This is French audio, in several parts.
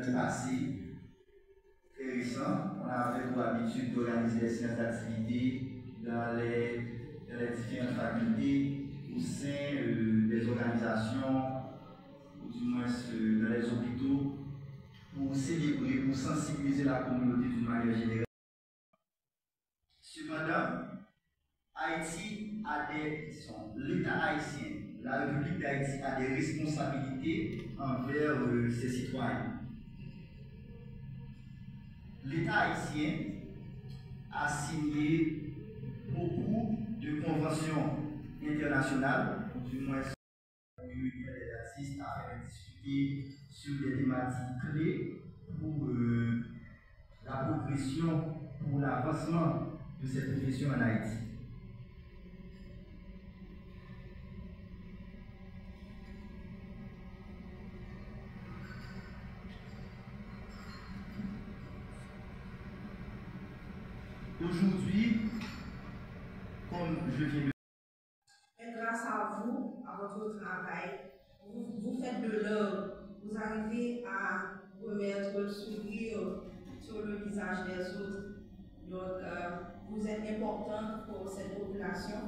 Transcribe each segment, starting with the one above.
l'année passée, très récent, on avait pour habitude d'organiser des séances d'activité dans les différentes facultés, au sein des organisations, ou du moins dans les hôpitaux, pour célébrer, pour sensibiliser la communauté d'une manière générale. Cependant, Haïti a l'État haïtien, la République d'Haïti a des responsabilités envers ses citoyens. L'État haïtien a signé beaucoup de conventions internationales, ou du moins les artistes afin de discuter sur des thématiques clés pour la progression, pour l'avancement de cette profession en Haïti. Aujourd'hui, comme je viens de... Et grâce à vous, à votre travail, vous faites de l'œuvre, vous arrivez à remettre le sourire sur le visage des autres. Donc, vous êtes important pour cette population.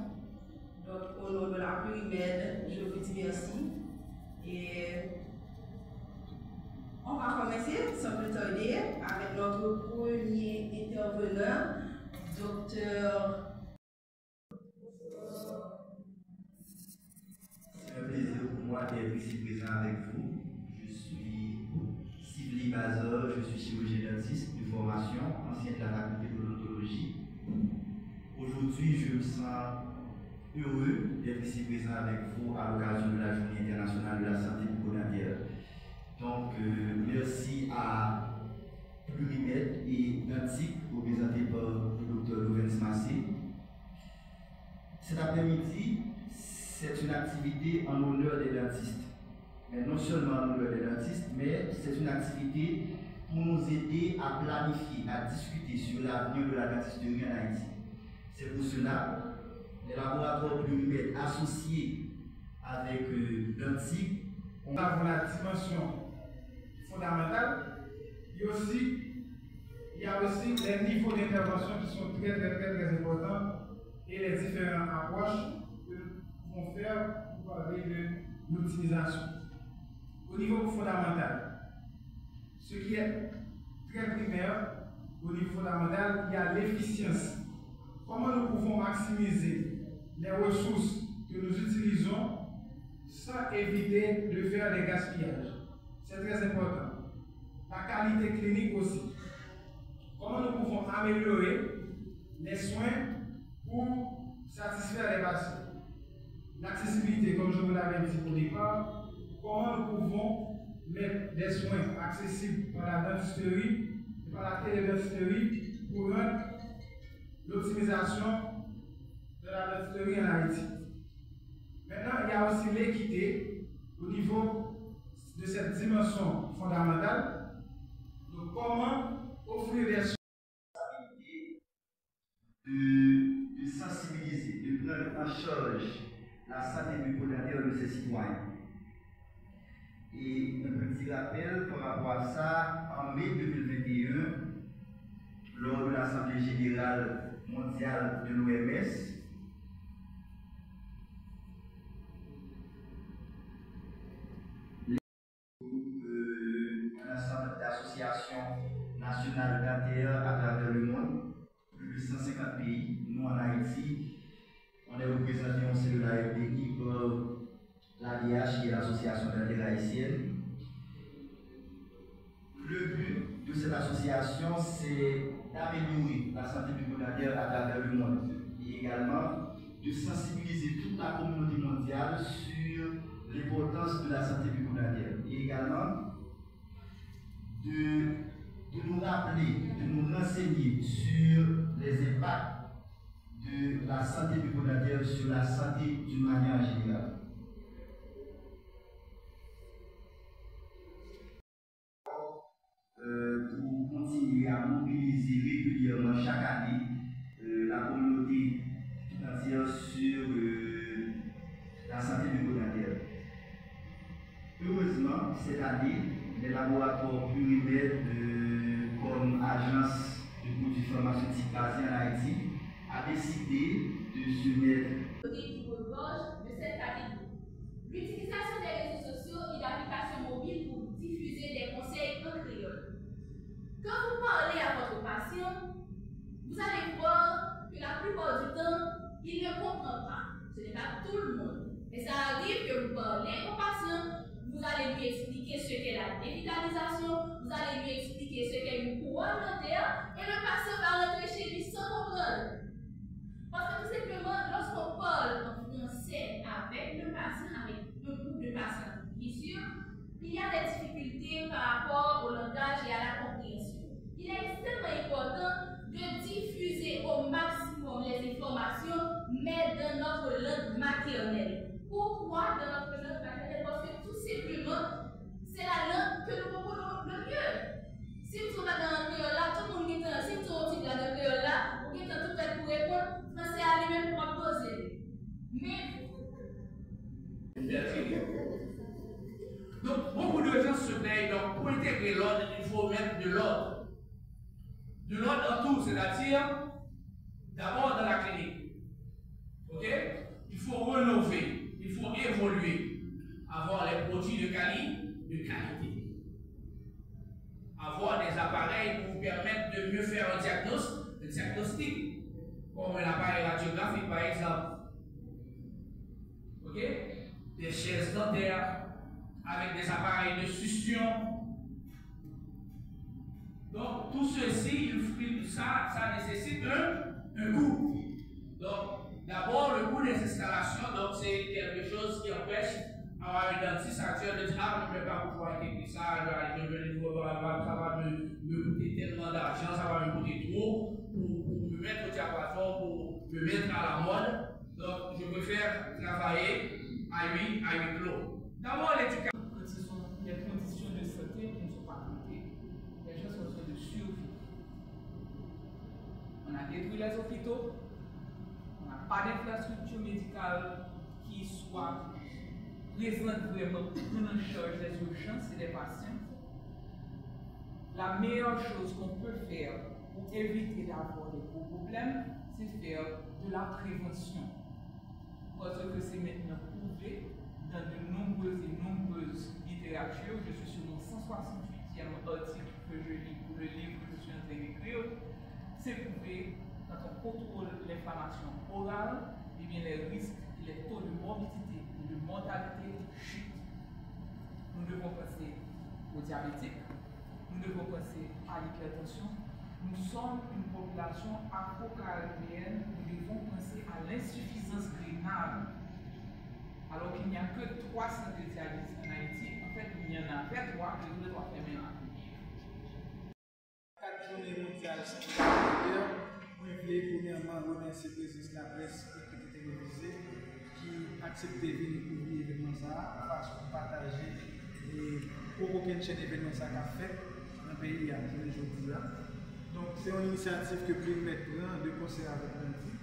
Donc, au nom de la Plurimed, je vous dis merci. Et on va commencer sans plus tarder avec notre premier intervenant, Docteur. C'est un plaisir pour moi d'être ici présent avec vous. Je suis Sivli Bazor, je suis chirurgien dentiste de formation, ancien de la faculté d'odontologie. Aujourd'hui, je me sens heureux d'être ici présent avec vous à l'occasion de la Journée internationale de la santé bucco-dentaire. Donc, merci à Plurimed et Dentique, représenté par le Dr Lorenz Massé. Cet après-midi, c'est une activité en honneur des dentistes. Mais non seulement en honneur des dentistes, mais c'est une activité pour nous aider à planifier, à discuter sur l'avenir de la dentisterie en Haïti. C'est pour cela les laboratoires Plurimed associés avec Dentique. On a la dimension fondamentale. Il y a aussi les niveaux d'intervention qui sont très importants et les différentes approches que nous pouvons faire pour parler de l'optimisation. Au niveau fondamental, ce qui est très primaire, au niveau fondamental, il y a l'efficience. Comment nous pouvons maximiser les ressources que nous utilisons sans éviter de faire des gaspillages. C'est très important. La qualité clinique aussi. Comment nous pouvons améliorer les soins pour satisfaire les patients. L'accessibilité, comme je vous l'avais dit au départ, comment nous pouvons mettre des soins accessibles par la dentisterie et par la télédentisterie pour rendre l'optimisation de la dentisterie en Haïti. Maintenant, il y a aussi l'équité au niveau de cette dimension fondamentale. Donc, comment offrir des soins de sensibiliser, de prendre en charge la santé bucco-dentaire de ses citoyens. Et un petit rappel par rapport à ça, en mai 2021, lors de l'Assemblée générale mondiale de l'OMS, un ensemble d'associations nationales dentaires à travers le monde, plus de 150 pays. Nous en Haïti, on est représenté au sein de la RDI par l'ADH qui est l'association dentaire haïtienne. Le but de cette association, c'est d'améliorer la santé bucco-dentaire à travers le monde et également de sensibiliser toute la communauté mondiale sur l'importance de la santé bucco-dentaire et également de nous rappeler, de nous renseigner sur les impacts de la santé bucco-dentaire sur la santé d'une manière générale. Pour continuer à mobiliser régulièrement chaque année la communauté entière sur la santé bucco-dentaire. Heureusement, cette année, les laboratoires Plurimed bâti en Haïti a décidé de se mettre qui regorge de cette catégorie. L'utilisation des réseaux sociaux et d'applications mobiles pour diffuser des conseils en créole. Quand vous parlez à votre patient, vous allez voir que la plupart du temps, il ne comprend pas. Ce n'est pas tout le monde. Mais ça arrive que vous parlez au patient, vous allez lui expliquer ce qu'est la dévitalisation, vous allez lui expliquer ce qu'est une couronne dentaire, et le patient va rentrer chez lui sans comprendre. Parce que tout simplement, lorsqu'on parle en français avec le patient, avec un groupe de patients, bien sûr, il y a des difficultés par rapport au langage et à la compréhension. Il est extrêmement important de diffuser au maximum les informations, mais dans notre langue maternelle. Pourquoi dans notre langue maternelle? Parce que tout simplement, c'est la langue que nous comprenons le mieux. Si vous êtes dans le créole là, tout le monde est dans, si vous êtes dans le créole là, vous êtes tout prêt pour répondre, français à lui-même pour poser. Mais. Donc, beaucoup de gens se plaignent. Donc, pour intégrer l'ordre, il faut mettre de l'ordre. De l'ordre en tout, c'est-à-dire, d'abord dans la clinique. Ok? Il faut rénover, il faut évoluer, avoir les produits de qualité, avoir des appareils pour vous permettre de mieux faire un diagnostic, comme un appareil radiographique par exemple. Ok? Des chaises dentaires avec des appareils de succion. Donc tout ceci, ça nécessite un coût. Donc d'abord le coût des installations, donc c'est quelque chose qui empêche avoir un dentiste actuel de dire ah je ne vais pas pouvoir intégrer ça, ça va me coûter tellement d'argent, ça va me coûter trop pour me mettre au diapason, pour me mettre à la mode. Donc je préfère travailler à huis clos. D'abord l'éducation. Ce sont des conditions de santé qui ne sont pas traitées. Les gens sont en train de survivre. On a détruit les hôpitaux, on n'a pas d'infrastructure médicale qui soit présente vraiment pour prendre en charge des urgences et des patients. La meilleure chose qu'on peut faire pour éviter d'avoir de gros problèmes, c'est faire de la prévention. Parce que c'est maintenant prouvé dans de nombreuses littératures. Je suis sur mon 168e article que je lis pour le livre que je suis en train d'écrire. C'est prouvé quand on contrôle l'inflammation orale, eh bien les risques et les taux de morbidité et de mortalité chutent. Nous devons penser aux diabétiques, nous devons penser à l'hypertension. Nous sommes une population afro-caribéenne, nous devons penser à l'insuffisance rénale. Alors qu'il n'y a que 3 centres de dialyse en Haïti, en fait il y en a 23 que nous devons fermer en Haïti. 4 journées mondiales supplémentaires, je voulais premièrement remercier le président de la presse et de télévisée qui accepte de venir couvrir l'événement de façon de partager et pour aucune chaîne d'événements qui a fait dans le pays aujourd'hui. Donc c'est une initiative que Plurimet prend de concert avec l'Anti,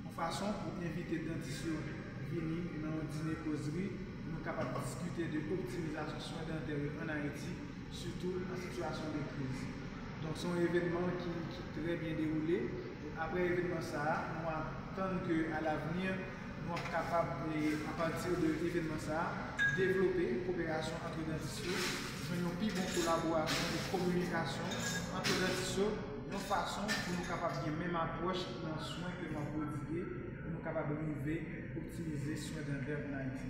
en façon pour inviter les dentistes à venir dans un dîner causerie, nous sommes capables de discuter de l'optimisation soins dentaires en Haïti, surtout en situation de crise. Donc c'est un événement qui est très bien déroulé. Après l'événement, nous attendons qu'à l'avenir, nous sommes capables, à partir de l'événement, développer une coopération entre les dentistes, une plus bonne collaboration de communication entre les dentistes, de façon pour nous capables de même approche dans les soins que nous avons prodigués, pour nous capables de optimiser les soins dentaires en Haïti.